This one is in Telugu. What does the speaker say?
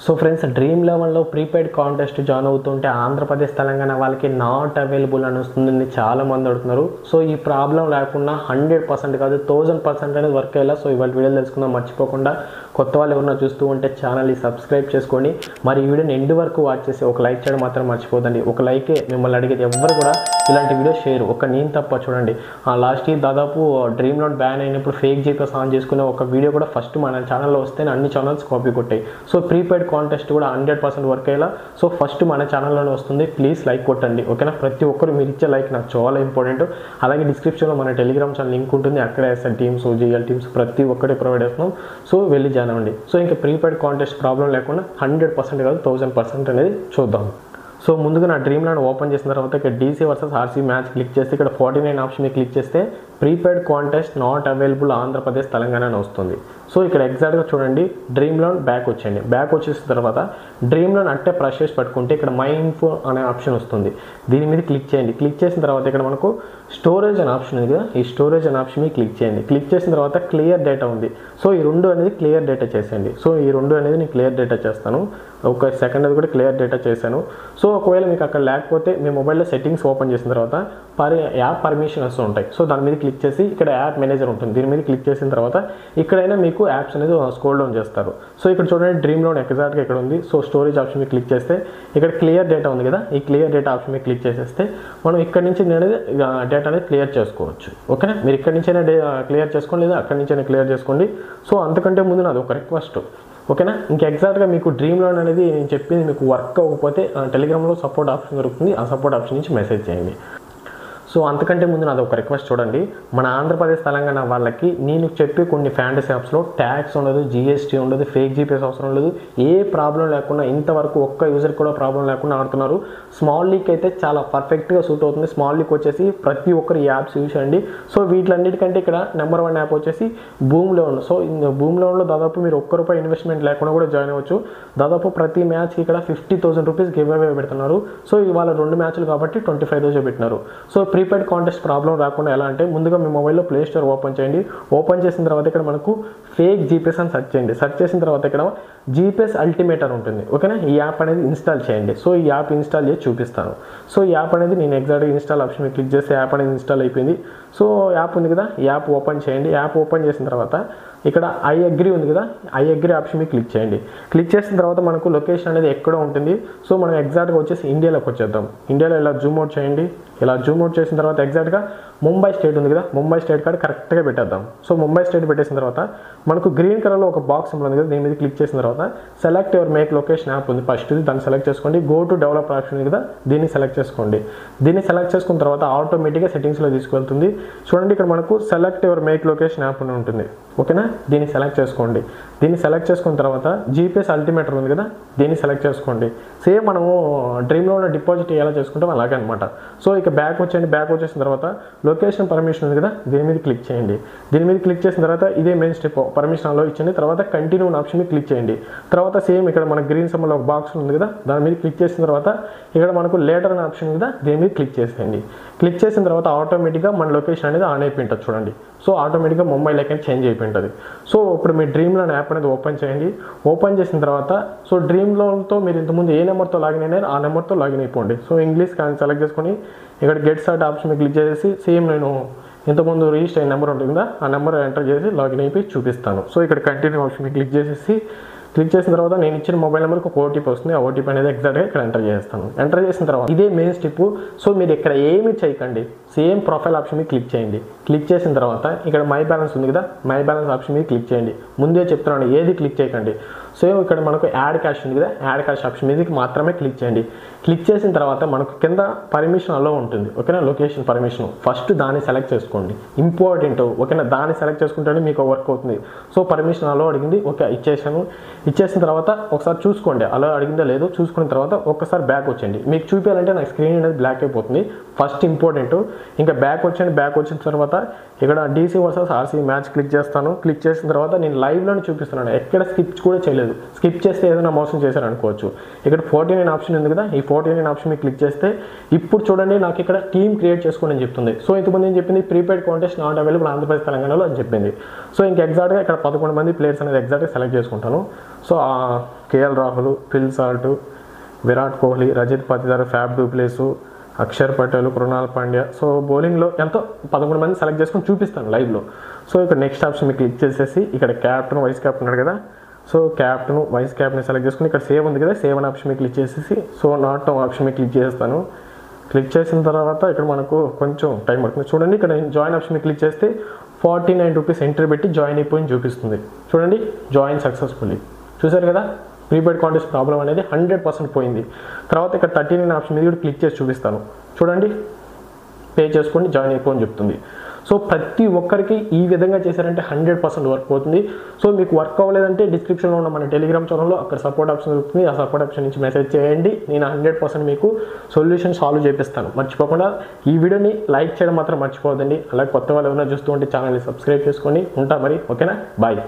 సో ఫ్రెండ్స్, డ్రీమ్ లెవెన్లో ప్రీపెయిడ్ కాంటెస్ట్ జాయిన్ అవుతుంటే ఆంధ్రప్రదేశ్ తెలంగాణ వాళ్ళకి నాట్ అవైలబుల్ అని వస్తుందని చాలామంది అడుగుతున్నారు. సో ఈ ప్రాబ్లం లేకుండా 100% కాదు 1000% అనేది వర్క్ అయ్యేలా సో ఇవాళ వీడియోలు తెలుసుకుందాం. మర్చిపోకుండా కొత్త వాళ్ళు ఎవరైనా చూస్తూ ఉంటే ఛానల్ని సబ్స్క్రైబ్ చేసుకోండి. మరి ఈ వీడియోని ఎండ్ వరకు వాచ్ చేసి ఒక లైక్ చేయడం మాత్రం మర్చిపోదండి. ఒక లైకే మిమ్మల్ని అడిగేది, ఎవ్వరు కూడా ఇలాంటి వీడియో షేర్ ఒక నేను తప్ప చూడండి. లాస్ట్ ఇయర్ దాదాపు డ్రీమ్ లోన్ బ్యాన్ అయినప్పుడు ఫేక్ జీపీఎస్ ఆన్ చేసుకునే ఒక వీడియో కూడా ఫస్ట్ మన ఛానల్లో వస్తే అన్ని ఛానల్స్ కాపీ కొట్టాయి. సో ప్రీపెయిడ్ కాంటెస్ట్ కూడా 100% వర్క్ అయ్యేలా సో ఫస్ట్ మన ఛానల్లోనే వస్తుంది. ప్లీజ్ లైక్ కొట్టండి, ఓకేనా? ప్రతి ఒక్కరు మీరు ఇచ్చే లైక్ నాకు చాలా ఇంపార్టెంట్. అలాగే డిస్క్రిప్షన్లో మన టెలిగ్రామ్ ఛానల్ లింక్ ఉంటుంది, అక్కడ ఎస్ఎల్ టీమ్స్ జిఎల్ టీమ్స్ ప్రతి ఒక్కటి ప్రొవైడ్ చేస్తున్నాం. సో వెళ్ళి జాయిన్ అవ్వండి. సో ఇంకా ప్రీపెయిడ్ కాంటెస్ట్ ప్రాబ్లం లేకుండా 100% కాదు 1000% అనేది చూద్దాం. సో ముందుగా నా డ్రీమ్ ల్యాండ్ ఓపెన్ చేసిన తర్వాత ఇక్కడ DC versus RC match click చేస్తే ఇక్కడ 49 ఆప్షన్ క్లిక్ చేస్తే prepaid contest not available Andhra Pradesh Telangana అని వస్తుంది. సో ఇక్కడ ఎగ్జాక్ట్గా చూడండి, డ్రీమ్ లోన్ బ్యాక్ వచ్చేయండి. బ్యాక్ వచ్చేసిన తర్వాత డ్రీమ్ లోన్ అట్టే ప్రెస్ చేసి పట్టుకుంటే ఇక్కడ మై ఇన్ఫో అనే ఆప్షన్ వస్తుంది. దీని మీద క్లిక్ చేయండి. క్లిక్ చేసిన తర్వాత ఇక్కడ మనకు స్టోరేజ్ అనే ఆప్షన్ ఉంది కదా, ఈ స్టోరేజ్ అనే ఆప్షన్ మీద క్లిక్ చేయండి. క్లిక్ చేసిన తర్వాత క్లియర్ డేటా ఉంది. సో ఈ రెండు అనేది క్లియర్ డేటా చేసేయండి. సో ఈ రెండు అనేది నేను క్లియర్ డేటా చేస్తాను. ఒక సెకండ్ అది కూడా క్లియర్ డేటా చేశాను. సో ఒకవేళ మీకు అక్కడ లేకపోతే మీ మొబైల్లో సెట్టింగ్స్ ఓపెన్ చేసిన తర్వాత యాప్ పర్మిషన్స్ ఉంటాయి. సో దాని మీద క్లిక్ చేసి ఇక్కడ యాప్ మేనేజర్ ఉంటుంది, దీని మీద క్లిక్ చేసిన తర్వాత ఇక్కడైనా మీకు యాప్స్ అనేది స్క్రోల్ డౌన్ చేస్తారు. సో ఇక్కడ చూడండి డ్రీమ్ లోన్ ఎగ్జాక్ట్గా ఇక్కడ ఉంది. సో స్టోరేజ్ ఆప్షన్ మీద క్లిక్ చేస్తే ఇక్కడ క్లియర్ డేటా ఉంది కదా, ఈ క్లియర్ డేటా ఆప్షన్ మీద క్లిక్ చేసేస్తే మనం ఇక్కడ నుంచి అనేది డేటా అనేది క్లియర్ చేసుకోవచ్చు. ఓకేనా? మీరు ఇక్కడ నుంచైనా క్లియర్ చేసుకోండి, లేదా అక్కడి నుంచైనా క్లియర్ చేసుకోండి. సో అంతకంటే ముందు నాది ఒక రిక్వెస్ట్, ఓకేనా? ఇంకా ఎగ్జాక్ట్గా మీకు డ్రీమ్ లోన్ అనేది నేను చెప్పింది మీకు వర్క్ అవ్వకపోతే టెలిగ్రామ్లో సపోర్ట్ ఆప్షన్ దొరుకుతుంది, ఆ సపోర్ట్ ఆప్షన్ నుంచి మెసేజ్ చేయండి. సో అంతకంటే ముందు నాది ఒక రిక్వెస్ట్ చూడండి, మన ఆంధ్రప్రదేశ్ తెలంగాణ వాళ్ళకి నేను చెప్పే కొన్ని ఫ్యాంటసీ యాప్స్లో ట్యాక్స్ ఉండదు, జిఎస్టీ ఉండదు, ఫేక్ జీపీఎస్ అవసరం లేదు, ఏ ప్రాబ్లం లేకుండా ఇంతవరకు ఒక్క యూజర్ కూడా ప్రాబ్లం లేకుండా ఆడుతున్నారు. స్మాల్ లీక్ అయితే చాలా పర్ఫెక్ట్గా సూట్ అవుతుంది. స్మాల్ లీక్ వచ్చేసి ప్రతి ఒక్కరు ఈ యాప్స్ యూజ్ చేయండి. సో వీటిలన్నిటికంటే ఇక్కడ నెంబర్ 1 యాప్ వచ్చేసి బూమ్ లోన్. సో బూమ్ లోన్లో దాదాపు మీరు ₹1 ఇన్వెస్ట్మెంట్ లేకుండా కూడా జాయిన్ అవ్వచ్చు. దాదాపు ప్రతి మ్యాచ్కి ఇక్కడ 50,000 రూపీస్ గివ్ అవే పెడుతున్నారు. సో ఇవాళ 2 మ్యాచ్లు కాబట్టి 25,000 పెట్టినారు. సో ప్రీపెయిడ్ కాంటెస్ట్ ప్రాబ్లం రాకుండా ఎలా అంటే ముందుగా మీ మొబైల్లో ప్లే స్టోర్ ఓపెన్ చేయండి. ఓపెన్ చేసిన తర్వాత ఇక్కడ మనకు ఫేక్ జీపీఎస్ అని సెర్చ్ చేయండి. సెర్చ్ చేసిన తర్వాత ఇక్కడ జీపీఎస్ అల్టిమేటర్ ఉంటుంది, ఓకేనా? ఈ యాప్ అనేది ఇన్స్టాల్ చేయండి. సో ఈ యాప్ ఇన్స్టాల్ చేసి చూపిస్తాను. సో ఈ యాప్ అనేది నేను ఎగ్జాక్ట్గా ఇన్స్టాల్ ఆప్షన్ మీద క్లిక్ చేస్తే యాప్ అనేది ఇన్స్టాల్ అయిపోయింది. సో యాప్ ఉంది కదా, ఈ యాప్ ఓపెన్ చేయండి. యాప్ ఓపెన్ చేసిన తర్వాత ఇక్కడ ఐ అగ్రీ ఉంది కదా, ఐ అగ్రీ ఆప్షన్ మీద క్లిక్ చేయండి. క్లిక్ చేసిన తర్వాత మనకు లొకేషన్ అనేది ఎక్కడో ఉంటుంది. సో మనం ఎగ్జాక్ట్గా వచ్చేసి ఇండియాలోకి వచ్చేద్దాం. ఇండియాలో ఇలా జూమ్ అవుట్ చేయండి. ఇలా జూమ్ అవుట్ చేసిన తర్వాత ఎగ్జాక్ట్గా ముంబై స్టేట్ ఉంది కదా, ముంబై స్టేట్ కార్డ్ కరెక్ట్గా పెట్టేద్దాం. సో ముంబై స్టేట్ పెట్టేసిన తర్వాత మనకు గ్రీన్ కలర్లో ఒక బాక్స్ ఉంది కదా, దీని మీద క్లిక్ చేసిన తర్వాత select your make location app ఉంది, ఫస్ట్ దాన్ని సెలెక్ట్ చేసుకోండి. గో టు డెవలప్ ఆప్షన్ ఉంది కదా, దీన్ని సెలెక్ట్ చేసుకోండి. దీన్ని సెలెక్ట్ చేసుకున్న తర్వాత ఆటోమేటిక్గా సెట్టింగ్స్లో తీసుకెళ్తుంది. చూడండి ఇక్కడ మనకు select your make location app అని ఉంటుంది, ఓకేనా? దీన్ని సెలెక్ట్ చేసుకోండి. దీన్ని సెలెక్ట్ చేసుకున్న తర్వాత జీపీఎస్ అల్టిమేటర్ ఉంది కదా, దీన్ని సెలెక్ట్ చేసుకోండి. సేమ్ మనము డ్రీమ్ లోన్ డిపాజిట్ ఎలా చేసుకుంటాం అలాగే అనమాట. సో ఇక బ్యాక్ వచ్చేయండి. బ్యాక్ వచ్చేసిన తర్వాత లొకేషన్ పర్మిషన్ ఉంది కదా, దీని మీద క్లిక్ చేయండి. దీని మీద క్లిక్ చేసిన తర్వాత ఇదే మెయిన్ స్టెప్, పర్మిషన్ అలో ఇచ్చండి. తర్వాత కంటిన్యూ ఆప్షన్ మీద క్లిక్ చేయండి. తర్వాత సేమ్ ఇక్కడ మన గ్రీన్ సింబల్ ఒక బాక్స్ ఉంది కదా, దాని మీద క్లిక్ చేసిన తర్వాత ఇక్కడ మనకు లేటర్ అనే ఆప్షన్ కదా, దీని మీద క్లిక్ చేసేయండి. క్లిక్ చేసిన తర్వాత ఆటోమేటిక్గా మన లొకేషన్ అనేది ఆన్ అయిపోయి ఉంటుంది చూడండి. సో ఆటోమేటిక్గా ముంబై లైక్ చేంజ్ అయిపోయి ఉంటుంది. సో ఇప్పుడు మీ డ్రీమ్ లోన్ యాప్ అనేది ఓపెన్ చేయండి. ఓపెన్ చేసిన తర్వాత సో డ్రీమ్ లోన్తో మీరు ఇంతకుముందు ఏ నెంబర్తో లాగిన్ అయినారో ఆ నెంబర్తో లాగిన్ అయిపోండి. సో ఇంగ్లీష్ కానీ సెలెక్ట్ చేసుకొని ఇక్కడ గెట్ స్టార్ట్ ఆప్షన్ మీద క్లిక్ చేసి సేమ్ నేను ఇంతకుముందు రిజిస్టర్ అయిన నెంబర్ ఉంటుంది కదా, ఆ నెంబర్ ఎంటర్ చేసి లాగిన్ అయిపోయి చూపిస్తాను. సో ఇక్కడ కంటిన్యూ ఆప్షన్ మీద క్లిక్ చేసేసి క్లిక్ చేసిన తర్వాత నేను ఇచ్చిన మొబైల్ నెంబర్కి ఒక ఓటీపీ వస్తుంది. ఆ ఓటీపీ అనేది ఎగ్జాక్ట్గా ఇక్కడ ఎంటర్ చేస్తాను. ఎంటర్ చేసిన తర్వాత ఇదే మెయిన్ స్టెప్. సో మీరు ఇక్కడ ఏమీ చేయకండి, సేమ్ ప్రొఫైల్ ఆప్షన్ మీద క్లిక్ చేయండి. క్లిక్ చేసిన తర్వాత ఇక్కడ మై బ్యాలెన్స్ ఉంది కదా, మై బ్యాలెన్స్ ఆప్షన్ మీద క్లిక్ చేయండి. ముందే చెప్తున్నాను ఏది క్లిక్ చేయకండి. సో ఇక్కడ మనకు యాడ్ క్యాష్ ఉంది కదా, యాడ్ క్యాష్ ఆప్షన్ మీదకి మాత్రమే క్లిక్ చేయండి. క్లిక్ చేసిన తర్వాత మనకు కింద పర్మిషన్ అలో ఉంటుంది, ఓకేనా? లొకేషన్ పర్మిషన్ ఫస్ట్ దాన్ని సెలెక్ట్ చేసుకోండి, ఇంపార్టెంట్, ఓకేనా? దాన్ని సెలెక్ట్ చేసుకుంటేనే మీకు వర్క్ అవుతుంది. సో పర్మిషన్ అలో అడిగింది, ఓకే ఇచ్చేసాను. ఇచ్చేసిన తర్వాత ఒకసారి చూసుకోండి అలా అడిగిందో లేదో. చూసుకున్న తర్వాత ఒక్కసారి బ్యాక్ వచ్చేయండి. మీకు చూపించాలంటే నాకు స్క్రీన్ అనేది బ్లాక్ అయిపోతుంది. ఫస్ట్ ఇంపార్టెంట్ ఇంకా బ్యాక్ వచ్చేయండి. బ్యాక్ వచ్చిన తర్వాత ఇక్కడ DC versus RC match click చేస్తాను. క్లిక్ చేసిన తర్వాత నేను లైవ్లోనే చూపిస్తున్నాను, ఎక్కడ స్కిప్ కూడా చేయలేదు. స్కిప్ చేస్తే ఏదైనా మోసం చేశారనుకోవచ్చు. ఇక్కడ 49 ఆప్షన్ ఉంది కదా, ఈ 49 ఆప్షన్ మీద క్లిక్ చేస్తే ఇప్పుడు చూడండి నాకు ఇక్కడ టీమ్ క్రియేట్ చేసుకోండి అని చెప్తుంది. సో ఇంతకుముందు ఏం చెప్పింది, prepaid contest not available Andhra Pradesh తెలంగాణలో అని చెప్పింది. సో ఇంక ఎగ్జాక్ట్గా ఇక్కడ 11 మంది ప్లేయర్స్ అనేది ఎగ్జాక్ట్గా సెలెక్ట్ చేసుకుంటాను. So KL Rahul, Phil Salt, Virat Kohli, Rajat Patidar, Faf du Plessis, Axar Patel, Krunal Pandya. So బౌలింగ్లో ఎంతో 11 మంది సెలెక్ట్ చేసుకొని చూపిస్తాను లైవ్లో. సో ఇక్కడ నెక్స్ట్ ఆప్షన్ మీకు క్లిక్ చేసేసి ఇక్కడ క్యాప్టెన్ వైస్ క్యాప్టెన్ ఉన్నాడు కదా, so captain vice captain select చేసుకుని ఇక్కడ సేవ్ ఉంది కదా, సేవ్ అనే ఆప్షన్ మీకు క్లిక్ చేసేసి సో నాట్ ఆప్షన్ మీకు క్లిక్ చేస్తాను. క్లిక్ చేసిన తర్వాత ఇక్కడ మనకు కొంచెం టైం పడుతుంది. చూడండి ఇక్కడ జాయిన్ ఆప్షన్ మీకు క్లిక్ చేస్తే 49 రూపీస్ ఎంట్రీ పెట్టి జాయిన్ అయిపోయి చూపిస్తుంది. చూడండి జాయిన్ సక్సెస్ఫుల్లీ. చూసారు కదా, ప్రీపెయిడ్ కాంటెస్ట్ ప్రాబ్లం అనేది 100% పోయింది. తర్వాత ఇక్కడ 39 ఆప్షన్ మీద కూడా క్లిక్ చేసి చూపిస్తాను. చూడండి పే చేసుకొని జాయిన్ అయిపోని చెప్తుంది. సో ప్రతి ఒక్కరికి ఈ విధంగా చేశారంటే 100% వర్క్ అవుతుంది. సో మీకు వర్క్ అవ్వలేదంటే డిస్క్రిప్షన్లో ఉన్న మన టెలిగ్రామ్ ఛానల్లో అక్కడ సపోర్ట్ ఆప్షన్ దొరుకుతుంది. ఆ సపోర్ట్ ఆప్షన్ నుంచి మెసేజ్ చేయండి, నేను 100% మీకు సొల్యూషన్ సాల్వ్ చేపిస్తాను. మర్చిపోకుండా ఈ వీడియోని లైక్ చేయడం మాత్రం మర్చిపోవద్దండి. అలాగే కొత్త వాళ్ళు ఏమైనా చూస్తూ ఉంటే ఛానల్ని సబ్స్క్రైబ్ చేసుకొని ఉంటా మరి. ఓకేనా, బాయ్.